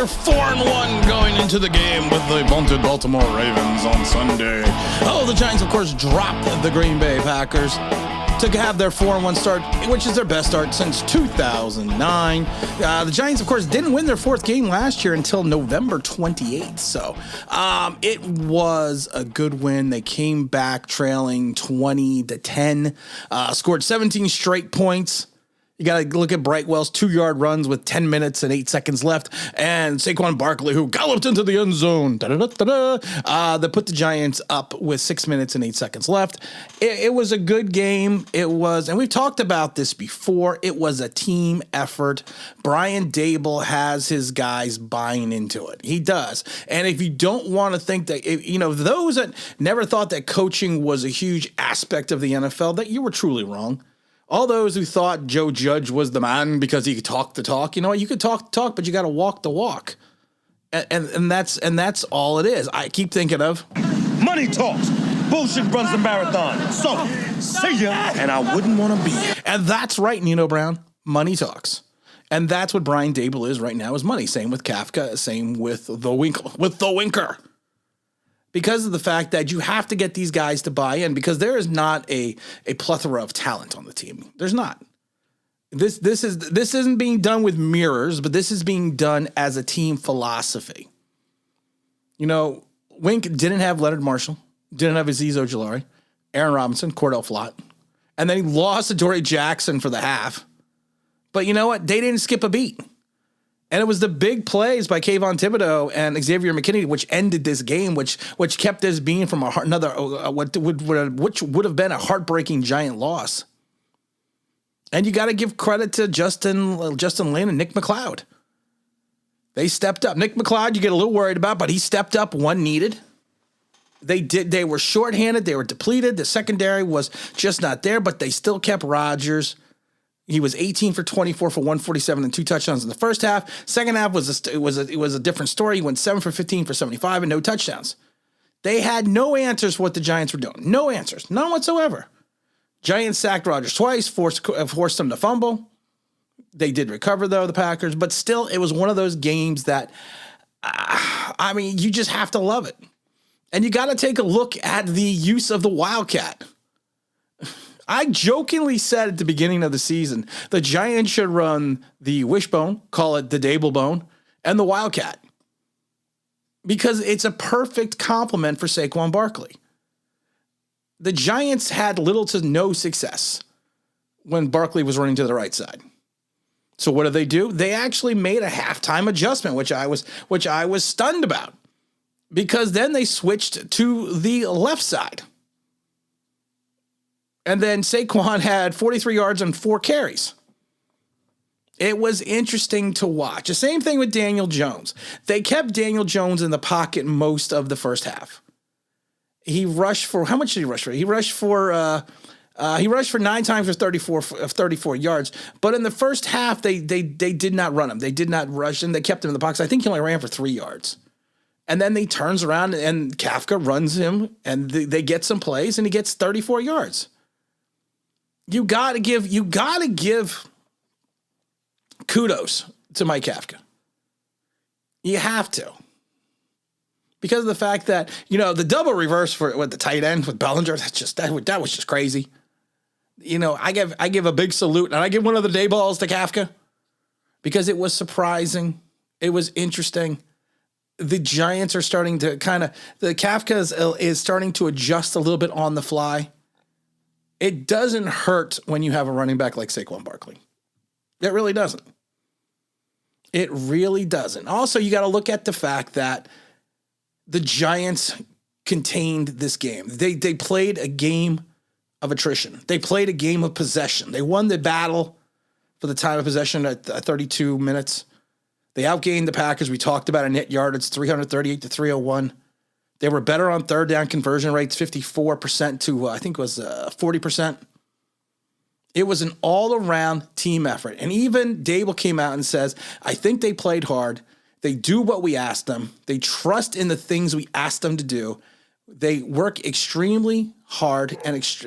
4-1 going into the game with the vaunted Baltimore Ravens on Sunday. Oh, the Giants, of course, dropped the Green Bay Packers to have their 4-1 start, which is their best start since 2009. The Giants, of course, didn't win their fourth game last year until November 28th. So it was a good win. They came back trailing 20-10, scored 17 straight points. You got to look at Brightwell's 2-yard runs with 10 minutes and 8 seconds left, and Saquon Barkley, who galloped into the end zone, that put the Giants up with 6 minutes and 8 seconds left. It was a good game. It was, and we've talked about this before, it was a team effort. Brian Daboll has his guys buying into it. He does. And if you don't want to think that, those that never thought that coaching was a huge aspect of the NFL, that you were truly wrong. All those who thought Joe Judge was the man because he could talk the talk, you could talk the talk, but you got to walk the walk, and that's all it is. I keep thinking of money talks, bullshit runs the marathon. So see ya, and I wouldn't want to be. And that's right, Nino Brown. Money talks, and that's what Brian Daboll is right now. Is money. Same with Kafka. Same with the Winker. Because of the fact that you have to get these guys to buy in, because there is not a plethora of talent on the team. There's not. This isn't being done with mirrors, but this is being done as a team philosophy. Wink didn't have Leonard Marshall, didn't have Azeez Ojulari, Aaron Robinson, Cordell Flott, and then he lost to Dory Jackson for the half. But you know what? They didn't skip a beat. And it was the big plays by Kayvon Thibodeau and Xavier McKinney which ended this game, which kept this being from which would have been a heartbreaking Giant loss. And you got to give credit to Justin Lane and Nick McLeod. They stepped up. Nick McLeod, you get a little worried about, but he stepped up when needed. They were shorthanded. They were depleted. The secondary was just not there, but they still kept Rodgers. He was 18 for 24 for 147 and 2 touchdowns in the first half. Second half was a different story. He went 7 for 15 for 75 and no touchdowns. They had no answers for what the Giants were doing. No answers. None whatsoever. Giants sacked Rodgers twice, forced him to fumble. They did recover, though, the Packers. But still, it was one of those games that, you just have to love it. And you got to take a look at the use of the Wildcat. I jokingly said at the beginning of the season, the Giants should run the wishbone, call it the Daboll bone, and the Wildcat. Because it's a perfect complement for Saquon Barkley. The Giants had little to no success when Barkley was running to the right side. So what do? They actually made a halftime adjustment, which I was stunned about. Because then they switched to the left side. And then Saquon had 43 yards and 4 carries. It was interesting to watch. The same thing with Daniel Jones. They kept Daniel Jones in the pocket most of the first half. He rushed for, how much did he rush for? He rushed for 9 times for 34 yards. But in the first half, they did not run him. They did not rush him. They kept him in the pocket. I think he only ran for 3 yards. And then he turns around and Kafka runs him and they get some plays and he gets 34 yards. You gotta give kudos to Mike Kafka. You have to. Because of the fact that, the double reverse with the tight end with Bellinger, that was just crazy. I give a big salute, and I give one of the day balls to Kafka because it was surprising. It was interesting. The Giants are starting to the Kafka is starting to adjust a little bit on the fly. It doesn't hurt when you have a running back like Saquon Barkley. It really doesn't. It really doesn't. Also, you got to look at the fact that the Giants contained this game. They played a game of attrition. They played a game of possession. They won the battle for the time of possession at 32 minutes. They outgained the Packers. We talked about a net yardage, 338 to 301. They were better on third down conversion rates, 54% to, I think it was 40%. It was an all-around team effort. And even Daboll came out and says, I think they played hard. They do what we asked them. They trust in the things we asked them to do. They work extremely hard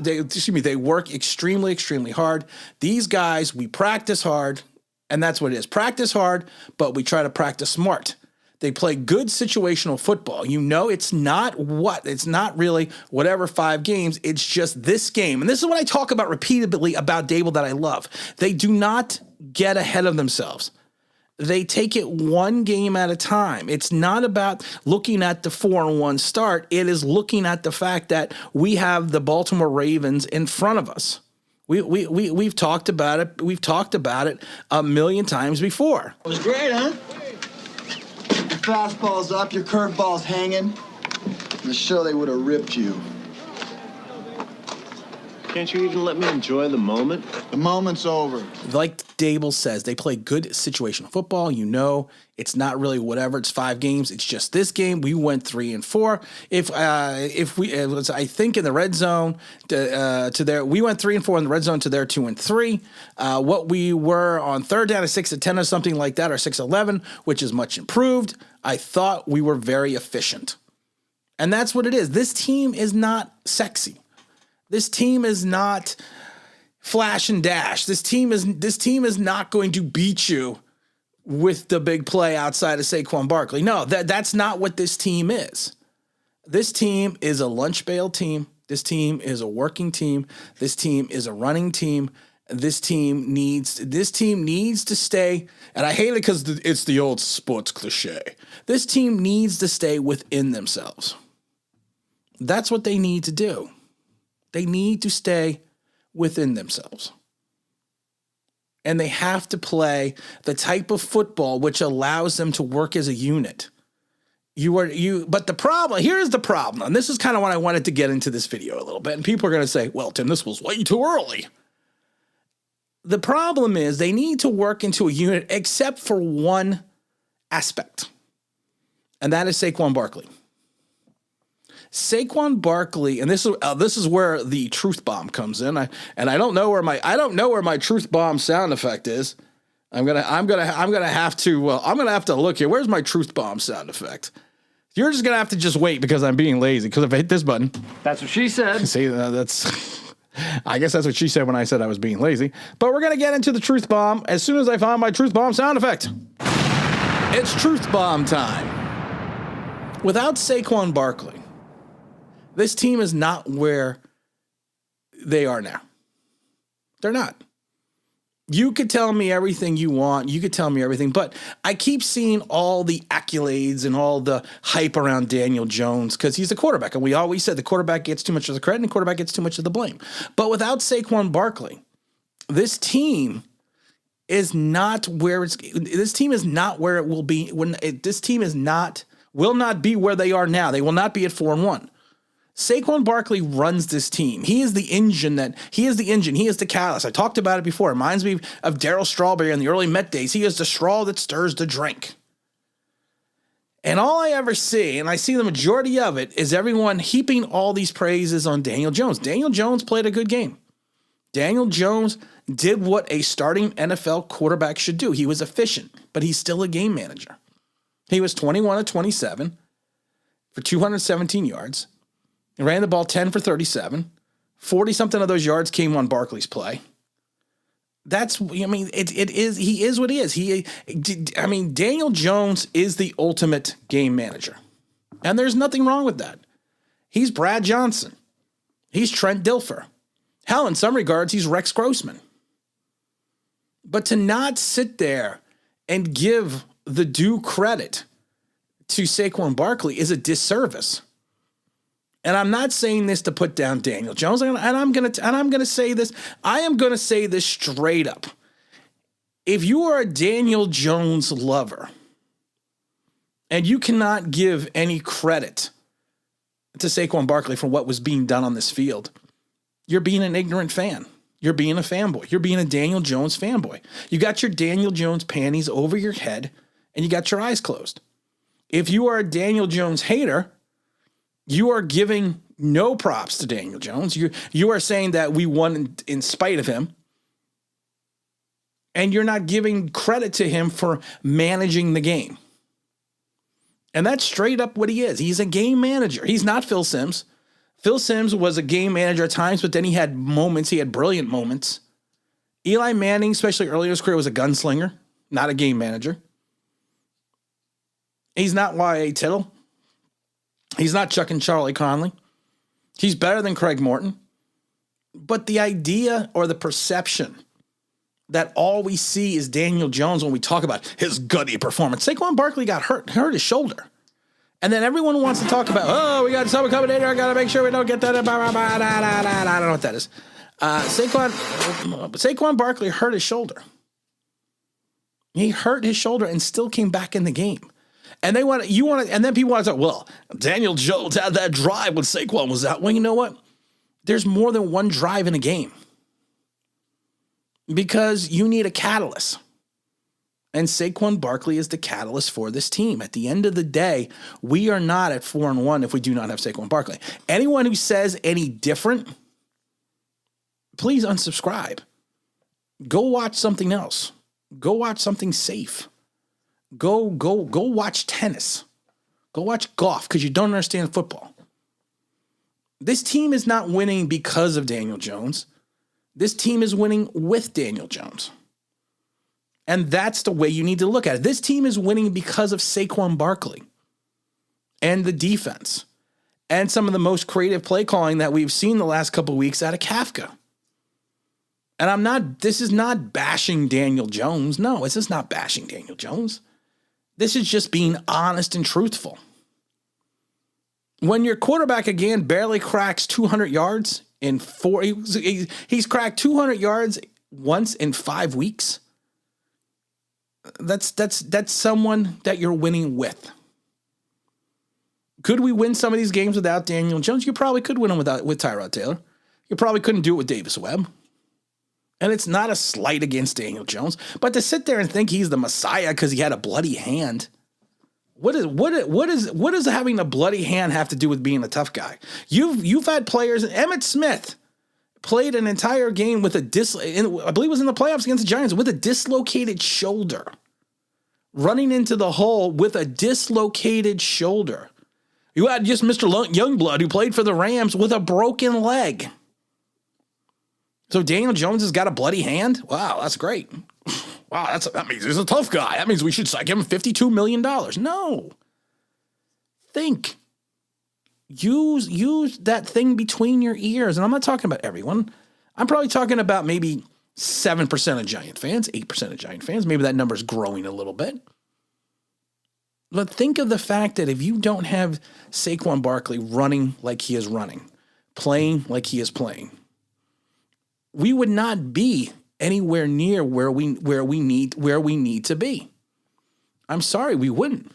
they work extremely, extremely hard. These guys, we practice hard, and that's what it is. Practice hard, but we try to practice smart. They play good situational football. You know, it's not really whatever 5 games. It's just this game. And this is what I talk about repeatedly about Dable that I love. They do not get ahead of themselves. They take it one game at a time. It's not about looking at the 4-1 start. It is looking at the fact that we have the Baltimore Ravens in front of us. We've talked about it. We've talked about it a million times before. It was great, huh? Your fastball's up, your curveball's hanging. I'm sure they would have ripped you. Can't you even let me enjoy the moment? The moment's over. Like Dable says, they play good situational football. You know, it's not really whatever. It's 5 games. It's just this game. We went 3-4. It was, I think, in the red zone to their, we went 3-4 in the red zone to their 2-3. What we were on third down at 6-10 or something like that, or 6-11, which is much improved. I thought we were very efficient, and that's what it is. This team is not sexy. This team is not flash and dash. This team is not going to beat you with the big play outside of Saquon Barkley. No, that's not what this team is. This team is a lunch bail team. This team is a working team. This team is a running team. This team needs to stay, and I hate it because it's the old sports cliche. This team needs to stay within themselves. That's what they need to do. They need to stay within themselves. And they have to play the type of football which allows them to work as a unit. But the problem, here's the problem, and this is kind of what I wanted to get into this video a little bit, and people are going to say, well, Tim, this was way too early. The problem is they need to work into a unit except for one aspect, and that is Saquon Barkley. Saquon Barkley, and this is where the truth bomb comes in. I don't know where my truth bomb sound effect is. I'm gonna have to look here. Where's my truth bomb sound effect? You're just gonna have to just wait because I'm being lazy. Because if I hit this button, that's what she said. See, I guess that's what she said when I said I was being lazy. But we're gonna get into the truth bomb as soon as I find my truth bomb sound effect. It's truth bomb time. Without Saquon Barkley, this team is not where they are now. They're not. You could tell me everything you want. You could tell me everything. But I keep seeing all the accolades and all the hype around Daniel Jones because he's the quarterback. And we always said the quarterback gets too much of the credit and the quarterback gets too much of the blame. But without Saquon Barkley, this team is not where it will be. This team will not be where they are now. They will not be at 4-1. Saquon Barkley runs this team. He is the engine. He is the catalyst. I talked about it before. It reminds me of Darryl Strawberry in the early Met days. He is the straw that stirs the drink. And all I ever see, and I see the majority of it, is everyone heaping all these praises on Daniel Jones. Daniel Jones played a good game. Daniel Jones did what a starting NFL quarterback should do. He was efficient, but he's still a game manager. He was 21 of 27 for 217 yards. He ran the ball 10 for 37. 40-something of those yards came on Barkley's play. He is what he is. Daniel Jones is the ultimate game manager. And there's nothing wrong with that. He's Brad Johnson. He's Trent Dilfer. Hell, in some regards, he's Rex Grossman. But to not sit there and give the due credit to Saquon Barkley is a disservice. And I'm not saying this to put down Daniel Jones, and I'm going to say this. I am going to say this straight up. If you are a Daniel Jones lover and you cannot give any credit to Saquon Barkley for what was being done on this field, you're being an ignorant fan. You're being a fanboy. You're being a Daniel Jones fanboy. You got your Daniel Jones panties over your head and you got your eyes closed. If you are a Daniel Jones hater, you are giving no props to Daniel Jones. You are saying that we won in spite of him. And you're not giving credit to him for managing the game. And that's straight up what he is. He's a game manager. He's not Phil Simms. Phil Simms was a game manager at times, but then he had moments. He had brilliant moments. Eli Manning, especially early in his career, was a gunslinger, not a game manager. He's not Y.A. Tittle. He's not Chuck and Charlie Conley. He's better than Craig Morton. But the idea or the perception that all we see is Daniel Jones when we talk about his gutty performance. Saquon Barkley got hurt his shoulder. And then everyone wants to talk about, oh, we got someone coming in here. I got to make sure we don't get that. I don't know what that is. Saquon Barkley hurt his shoulder. He hurt his shoulder and still came back in the game. And and then people want to say, well, Daniel Jones had that drive when Saquon was out. Well, you know what? There's more than one drive in a game because you need a catalyst. And Saquon Barkley is the catalyst for this team. At the end of the day, we are not at 4-1 if we do not have Saquon Barkley. Anyone who says any different, please unsubscribe. Go watch something else. Go watch something safe. Go watch tennis. Go watch golf because you don't understand football. This team is not winning because of Daniel Jones. This team is winning with Daniel Jones. And that's the way you need to look at it. This team is winning because of Saquon Barkley and the defense and some of the most creative play calling that we've seen the last couple of weeks out of Kafka. And this is not bashing Daniel Jones. No, this is not bashing Daniel Jones. This is just being honest and truthful. When your quarterback, again, barely cracks 200 yards in he's cracked 200 yards once in 5 weeks. That's someone that you're winning with. Could we win some of these games without Daniel Jones? You probably could win them with Tyrod Taylor. You probably couldn't do it with Davis Webb. And it's not a slight against Daniel Jones, but to sit there and think he's the Messiah because he had a bloody hand. What does having a bloody hand have to do with being a tough guy? You've had players. Emmitt Smith played an entire game with I believe it was in the playoffs against the Giants with a dislocated shoulder, running into the hole with a dislocated shoulder. You had just Mr. Youngblood who played for the Rams with a broken leg. So Daniel Jones has got a bloody hand? Wow, that's great. Wow, that means he's a tough guy. That means we should give him $52 million. No. Think. Use that thing between your ears. And I'm not talking about everyone. I'm probably talking about maybe 7% of Giant fans, 8% of Giant fans. Maybe that number's growing a little bit. But think of the fact that if you don't have Saquon Barkley running like he is running, playing like he is playing, we would not be anywhere near where we need to be. I'm sorry, we wouldn't.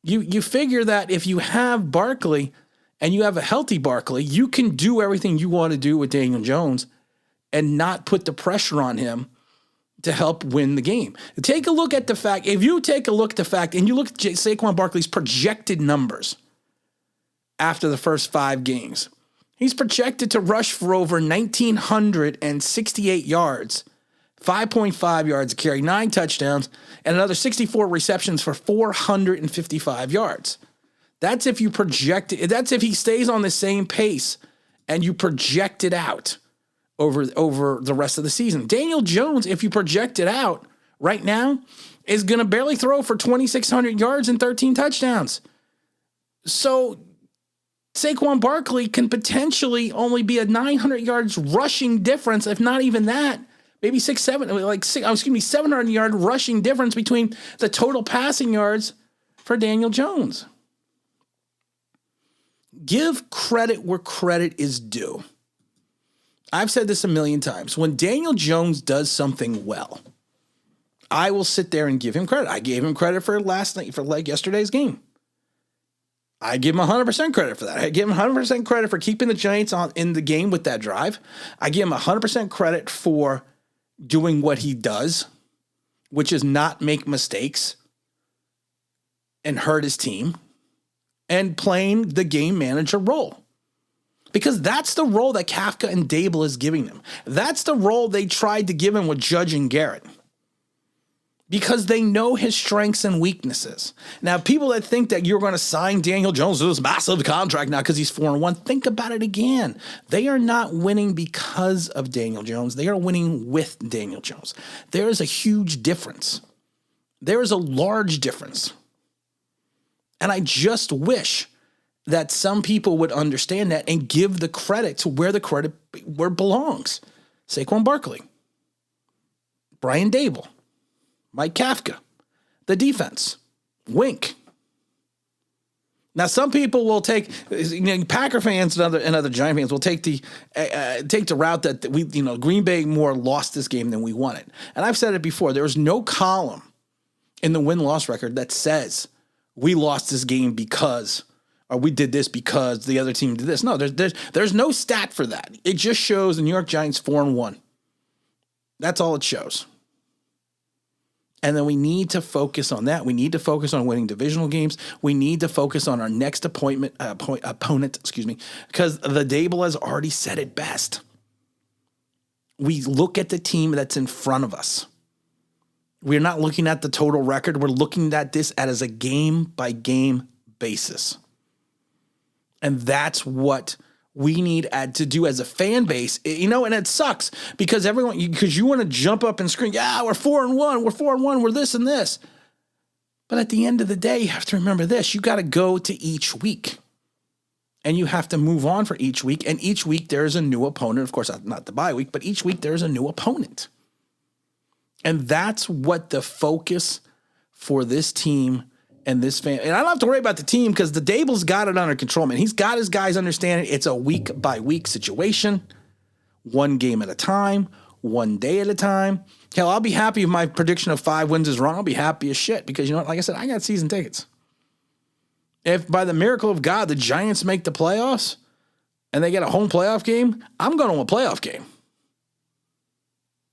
You figure that if you have Barkley and you have a healthy Barkley, you can do everything you want to do with Daniel Jones and not put the pressure on him to help win the game. Take a look at the fact, and you look at Saquon Barkley's projected numbers after the first 5 games, he's projected to rush for over 1,968 yards, 5.5 yards a carry, 9 touchdowns, and another 64 receptions for 455 yards. That's if you project it. That's if he stays on the same pace and you project it out over the rest of the season. Daniel Jones, if you project it out right now, is going to barely throw for 2,600 yards and 13 touchdowns. So Saquon Barkley can potentially only be a 900 yards rushing difference, if not even that. Maybe 700 yard rushing difference between the total passing yards for Daniel Jones. Give credit where credit is due. I've said this a million times. When Daniel Jones does something well, I will sit there and give him credit. I gave him credit for yesterday's game. I give him 100% credit for that. I give him 100% credit for keeping the Giants in the game with that drive. I give him 100% credit for doing what he does, which is not make mistakes and hurt his team, and playing the game manager role. Because that's the role that Kafka and Dable is giving him. That's the role they tried to give him with Judge and Garrett. Because they know his strengths and weaknesses. Now, people that think that you're going to sign Daniel Jones to this massive contract now because he's 4-1, think about it again. They are not winning because of Daniel Jones. They are winning with Daniel Jones. There is a huge difference. There is a large difference. And I just wish that some people would understand that and give the credit to where it belongs. Saquon Barkley, Brian Dable, Mike Kafka, the defense, Wink. Now, some people will take, Packer fans and other Giant fans will take the route that Green Bay more lost this game than we won it. And I've said it before. There is no column in the win-loss record that says we lost this game because, or we did this because the other team did this. No, there's no stat for that. It just shows the New York Giants 4-1. That's all it shows. And then we need to focus on that. We need to focus on winning divisional games. We need to focus on our next opponent, because the Dable has already said it best. We look at the team that's in front of us. We're not looking at the total record. We're looking at this as a game-by-game basis. And that's what we need to do as a fan base, and it sucks because you want to jump up and scream, yeah, we're 4-1, we're this and this. But at the end of the day, you have to remember this, you got to go to each week and you have to move on for each week. And each week there is a new opponent. Of course, not the bye week, but each week there's a new opponent. And that's what the focus for this team and this fan, and I don't have to worry about the team because the Dable's got it under control, man. He's got his guys understanding it's a week-by-week situation, one game at a time, one day at a time. Hell, I'll be happy if my prediction of 5 wins is wrong. I'll be happy as shit because, you know what, like I said, I got season tickets. If by the miracle of God the Giants make the playoffs and they get a home playoff game, I'm going to a playoff game.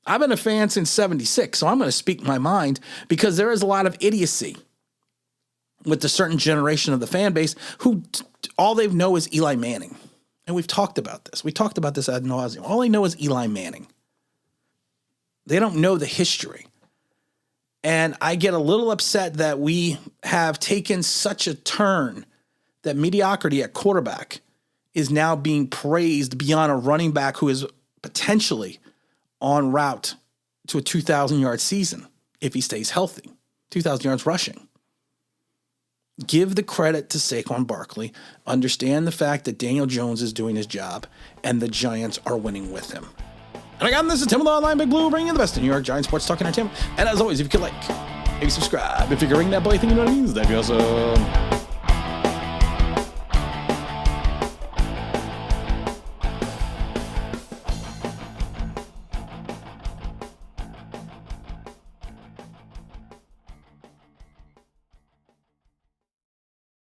I've been a fan since 76, so I'm going to speak my mind because there is a lot of idiocy with a certain generation of the fan base who all they know is Eli Manning. And we've talked about this. We talked about this ad nauseum. All they know is Eli Manning. They don't know the history. And I get a little upset that we have taken such a turn that mediocrity at quarterback is now being praised beyond a running back who is potentially en route to a 2,000-yard season if he stays healthy, 2,000 yards rushing. Give the credit to Saquon Barkley. Understand the fact that Daniel Jones is doing his job and the Giants are winning with him. And again, this is Tim with Online Big Blue, bringing you the best of New York Giants sports talk and entertainment. And as always, if you could maybe subscribe. If you could ring that boy thing, you know what I mean? That'd be awesome.